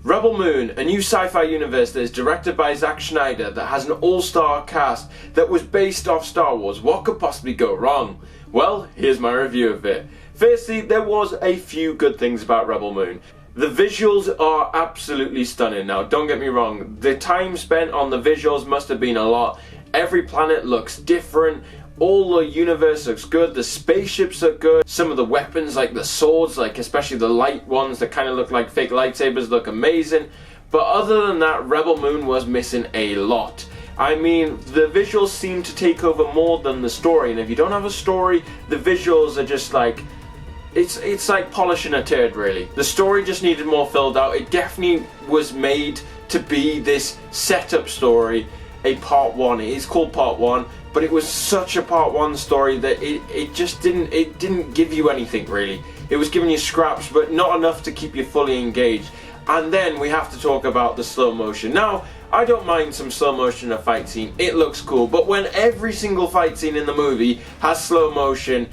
Rebel Moon, a new sci-fi universe that is directed by Zack Snyder that has an all-star cast that was based off Star Wars. What could possibly go wrong? Well, here's my review of it. Firstly, there was a few good things about Rebel Moon. The visuals are absolutely stunning. Now, don't get me wrong, the time spent on the visuals must have been a lot. Every planet looks different. All the universe looks good, the spaceships look good, some of the weapons like the swords, like especially the light ones that kind of look like fake lightsabers, look amazing. But other than that, Rebel Moon was missing a lot. I mean, the visuals seem to take over more than the story, and if you don't have a story, the visuals are just like, it's like polishing a turd really. The story just needed more filled out. It definitely was made to be this setup story, a part one. It is called part one. But it was such a part one story that it just didn't give you anything really. It was giving you scraps, but not enough to keep you fully engaged. And then we have to talk about the slow motion. Now, I don't mind some slow motion in a fight scene. It looks cool. But when every single fight scene in the movie has slow motion,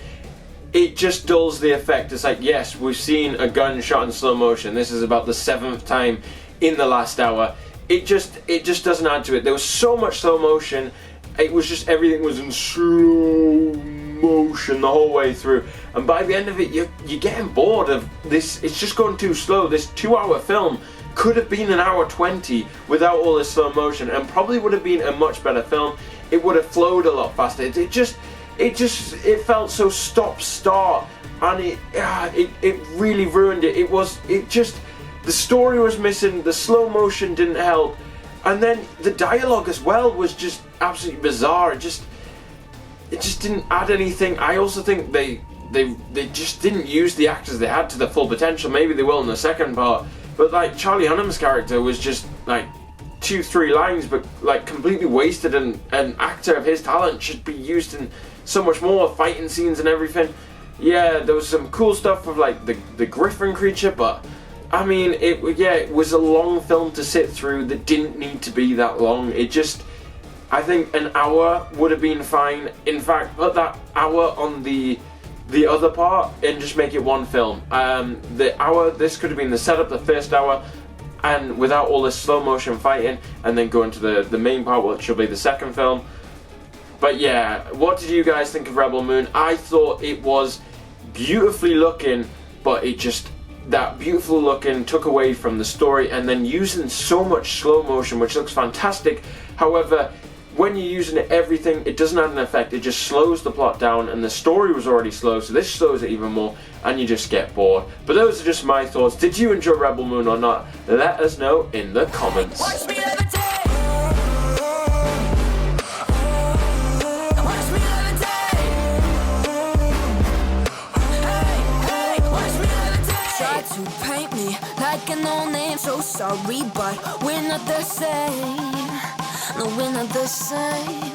it just dulls the effect. It's like, yes, we've seen a gun shot in slow motion. This is about the 7th time in the last hour. It just doesn't add to it. There was so much slow motion. It was just, everything was in slow motion the whole way through, and by the end of it you're getting bored of this. It's just going too slow. This 2-hour film could have been an hour 20 without all this slow motion, and probably would have been a much better film. It would have flowed a lot faster. It felt so stop-start, and it really ruined it. The story was missing, the slow motion didn't help. And then the dialogue as well was just absolutely bizarre. It just didn't add anything. I also think they just didn't use the actors they had to their full potential. Maybe they will in the second part. But like Charlie Hunnam's character was just like 2-3 lines, but like completely wasted. And an actor of his talent should be used in so much more fighting scenes and everything. Yeah, there was some cool stuff with like the Griffin creature, but I mean, it was a long film to sit through that didn't need to be that long. I think an hour would have been fine. In fact, put that hour on the other part and just make it one film. This could have been the setup, the first hour, and without all this slow motion fighting, and then go into the main part, which will be the second film. But yeah, what did you guys think of Rebel Moon? I thought it was beautifully looking, but that beautiful looking took away from the story, and then using so much slow motion, which looks fantastic. However, when you're using everything, it doesn't have an effect. It just slows the plot down, and the story was already slow, so this slows it even more, and you just get bored. But those are just my thoughts. Did you enjoy Rebel Moon or not? Let us know in the comments. To paint me like a no-name, so sorry, but we're not the same. No, we're not the same.